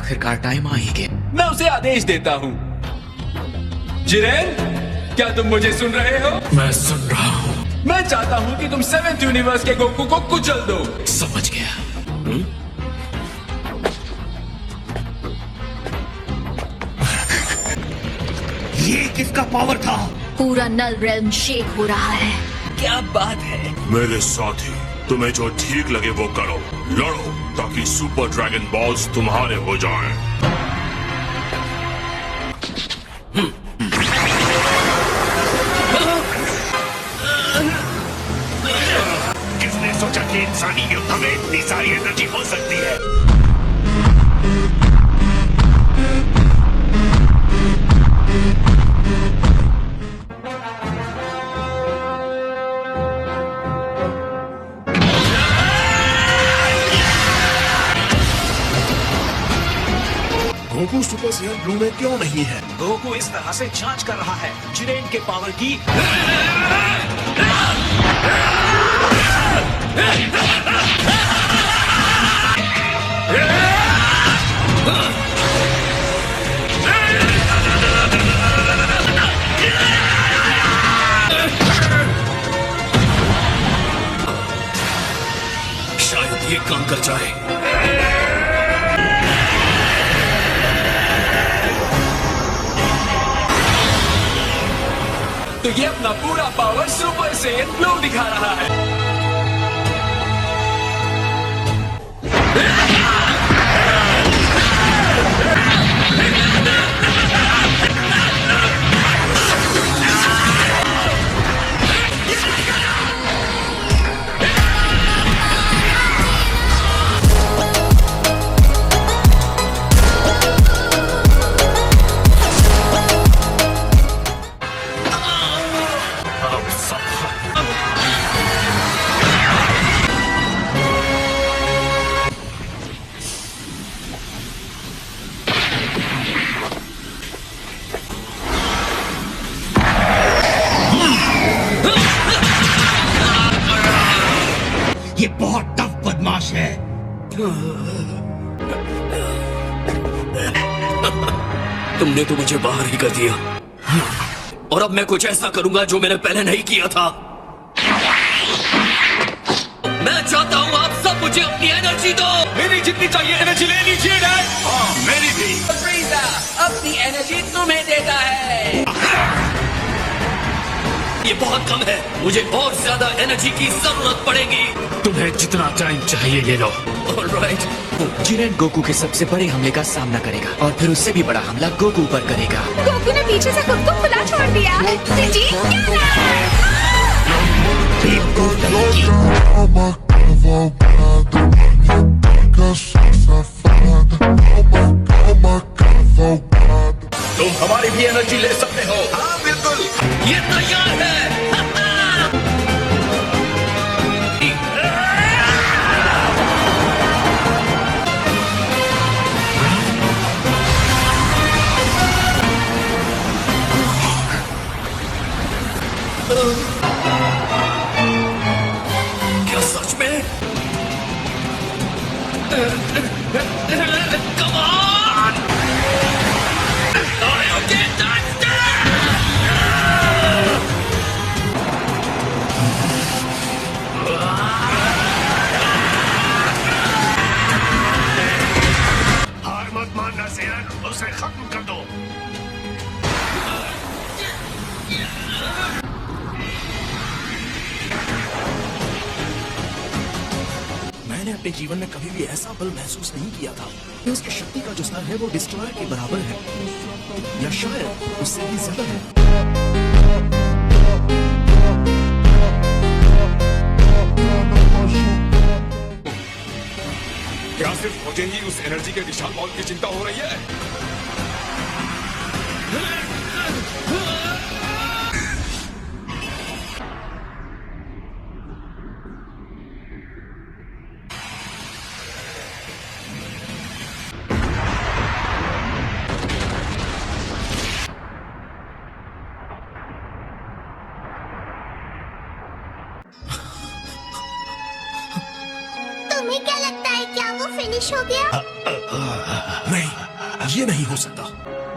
आखिरकार टाइम आ ही गया। मैं उसे आदेश देता हूँ। जिरेन, क्या तुम मुझे सुन रहे हो? मैं सुन रहा हूँ। मैं चाहता हूँ कि तुम 7th यूनिवर्स के गोकू को कुचल दो। समझ गया। ये किसका पावर था? पूरा नल रेल्म शेक हो रहा है। क्या बात है? मेरे साथी, तुम्हें जो ठीक लगे वो करो, लड़ो ताकि सुपर ड्रैगन बॉल्स तुम्हारे हो जाएं। किसने सोचा कि इंसानी युद्ध में इतनी सारी एनर्जी हो सकती है? गोकू सुपर सैयन ब्लू में क्यों नहीं है? गोकू इस तरह से जांच कर रहा है जिरेन के पावर की। शायद ये काम कर जाए। तो ये अपना पूरा पावर सुपर सैयन ब्लू दिखा रहा है। ये बहुत टफ बदमाश है। तुमने तो मुझे बाहर ही कर दिया, और अब मैं कुछ ऐसा करूंगा जो मैंने पहले नहीं किया था। मैं चाहता हूँ आप सब मुझे अपनी एनर्जी दो। मेरी जितनी चाहिए एनर्जी ले लीजिए डैड। हाँ, मेरी भी। फ्रीजा अपनी एनर्जी तुम्हें देता है। ये बहुत कम है, मुझे और ज्यादा एनर्जी की जरूरत पड़ेगी। तुम्हें जितना टाइम चाहिए ले लो। ऑलराइट। जिरेन गोकू के सबसे बड़े हमले का सामना करेगा और फिर उससे भी बड़ा हमला गोकू पर करेगा। गोकू ने पीछे से खुद को खुला छोड़ दिया। जी क्या तुम हमारी भी एनर्जी ले सकते हो। हाँ बिल्कुल। ये तैयार है। क्या सच में? Come on! Okay, हार मत मानना सैयन, उसे खत्म कर दो। मैंने अपने जीवन में कभी भी ऐसा बल महसूस नहीं किया था कि उसकी शक्ति का जो स्तर है वो डिस्ट्रॉयर के बराबर है, या शायद उससे भी ज्यादा है। क्या सिर्फ मुझे ही उस एनर्जी के विशाल बॉल की चिंता हो रही है? तुम्हें क्या लगता है, क्या वो फिनिश फिनिश हो गया? नहीं, ये नहीं हो सकता।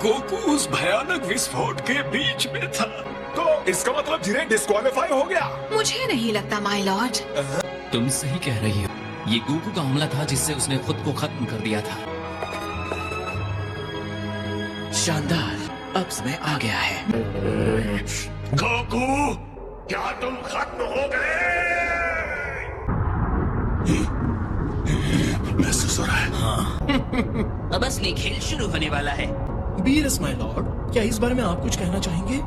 गोकू उस भयानक विस्फोट के बीच में था, तो इसका मतलब जिरेन डिस्क्वालीफाई हो गया। मुझे नहीं लगता माय लॉर्ड। तुम सही कह रही हो। ये गोकू का हमला था जिससे उसने खुद को खत्म कर दिया था। शानदार, अब समय आ गया है। गोकू, क्या तुम खत्म हो गए? महसूस हो रहा है। अब असली खेल शुरू होने वाला है। बीरस माय लॉर्ड, क्या इस बारे में आप कुछ कहना चाहेंगे?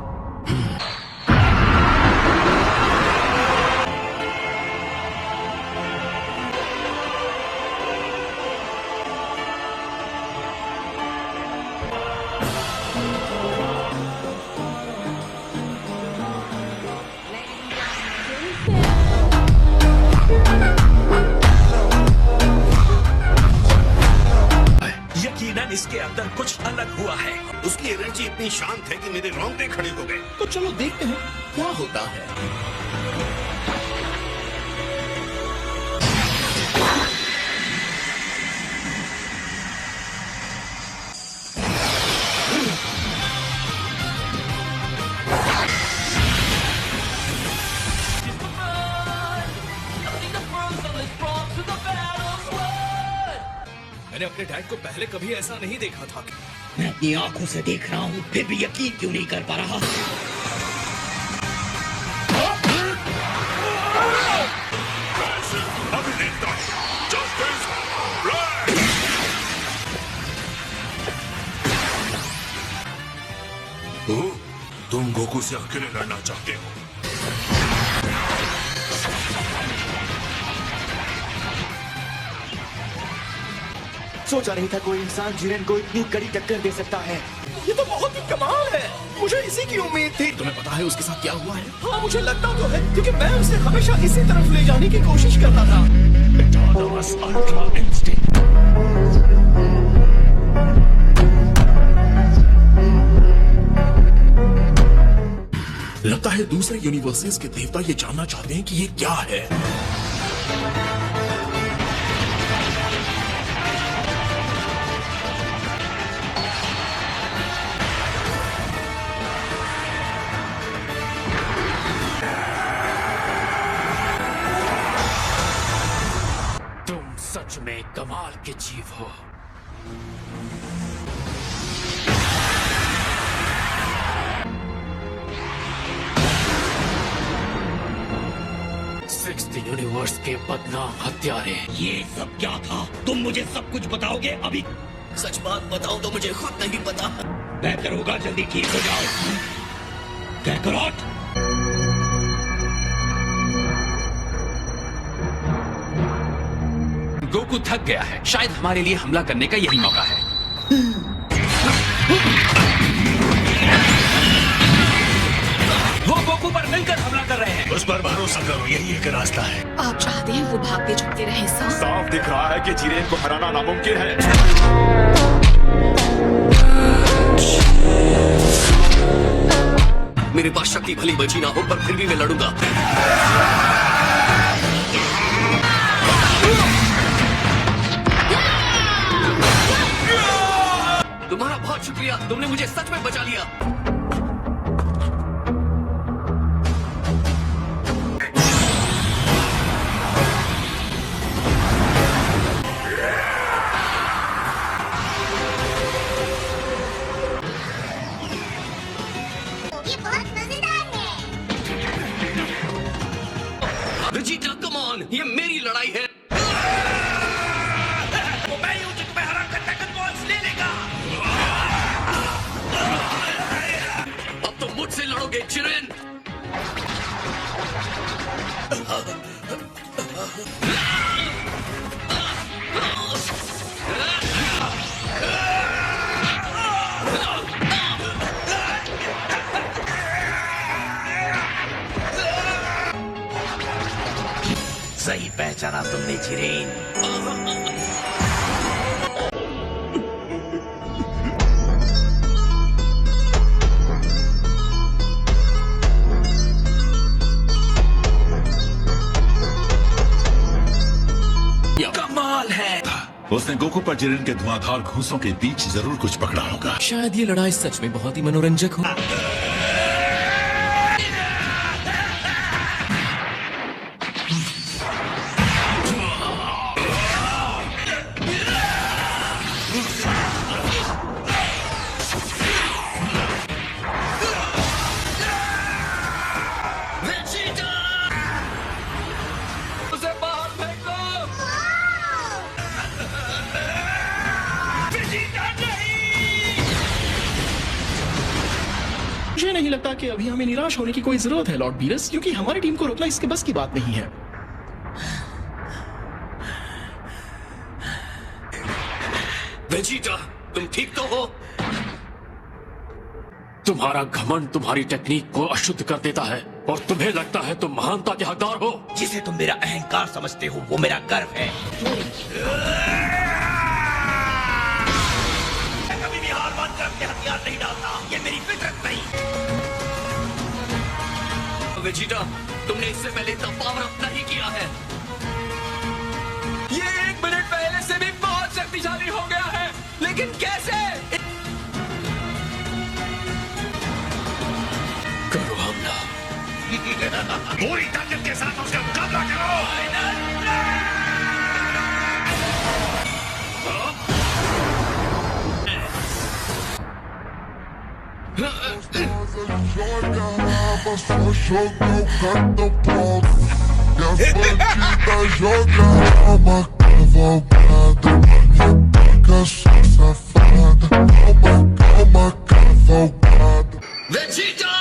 यकीनन इसके अंदर कुछ अलग हुआ है। उसकी एनर्जी इतनी शांत है कि मेरे रोंगटे खड़े हो गए। तो चलो देखते हैं क्या होता है। मैंने अपने डैड को पहले कभी ऐसा नहीं देखा था। मैं अपनी आंखों से देख रहा हूँ, फिर भी यकीन क्यों नहीं कर पा रहा? अभी देखता हूँ। Justice Red! ओह, तुम गोकू से अकेले लड़ना चाहते हो? सोचा नहीं था कोई इंसान जिरेन को इतनी कड़ी टक्कर दे सकता है। ये तो बहुत ही कमाल है। मुझे इसी की उम्मीद थी। तुम्हें पता है उसके साथ क्या हुआ है? हाँ, मुझे लगता तो है, क्योंकि मैं उसे हमेशा इसी तरफ ले जाने की कोशिश करता था। Autonomous Ultra Instinct। लगता है दूसरे यूनिवर्सेस के देवता ये जानना चाहते हैं कि ये क्या है। तुम सच में कमाल के जीव हो। सिक्स्थ यूनिवर्स के बदनाम हत्यारे। ये सब क्या था? तुम मुझे सब कुछ बताओगे अभी? सच बात बताओ तो मुझे खुद नहीं पता। बेहतर होगा जल्दी ठीक हो जाओ। कैकरोट! गोकू थक गया है। शायद हमारे लिए हमला करने का यही मौका है। वो गोकू पर मिलकर हमला कर रहे हैं। उस पर भरोसा करो, यही एक रास्ता है। आप चाहते हैं वो भागते छुपते रहे साहब? साफ दिख रहा है कि जिरेन को हराना नामुमकिन है। मेरे पास शक्ति भली बची ना हो, पर फिर भी मैं लड़ूंगा। तुम्हारा बहुत शुक्रिया, तुमने मुझे सच में बचा लिया। ये बहुत मजेदार है। विजिटा, कम ऑन, ये मेरी लड़ाई है। वो मैं हूं जो तुम्हें हरा कर ड्रैगन बॉल्स ले लेगा। अब तुम मुझसे लड़ोगे जिरेन। सही पहचाना तुमने जिरेन। कमाल है। उसने गोकू पर जिरेन के धुआंधार घूंसों के बीच जरूर कुछ पकड़ा होगा। शायद ये लड़ाई सच में बहुत ही मनोरंजक हो। उसे बाहर फेंक दो। मुझे नहीं लगता कि अभी हमें निराश होने की कोई जरूरत है लॉर्ड बीरस, क्योंकि हमारी टीम को रोकना इसके बस की बात नहीं है। वेजिटा, तुम ठीक तो हो? तुम्हारा घमंड तुम्हारी टेक्निक को अशुद्ध कर देता है और तुम्हें लगता है तुम महानता के हकदार हो। जिसे तुम मेरा अहंकार समझते हो वो मेरा गर्व है। मैं कभी भी हार मानकर अपने हथियार नहीं डालता, ये मेरी फितरत नहीं। वेजिटा, तुमने इससे पहले इतना पावर अप नहीं किया है। ये 1 मिनट पहले से भी बहुत शक्तिशाली हो गया है, लेकिन कैसे? करो हमला। पूरी ताकत के साथ उसका मुकाबला करो। वेजिटा!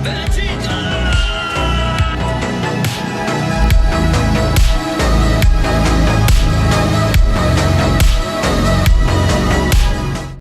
Vegeta!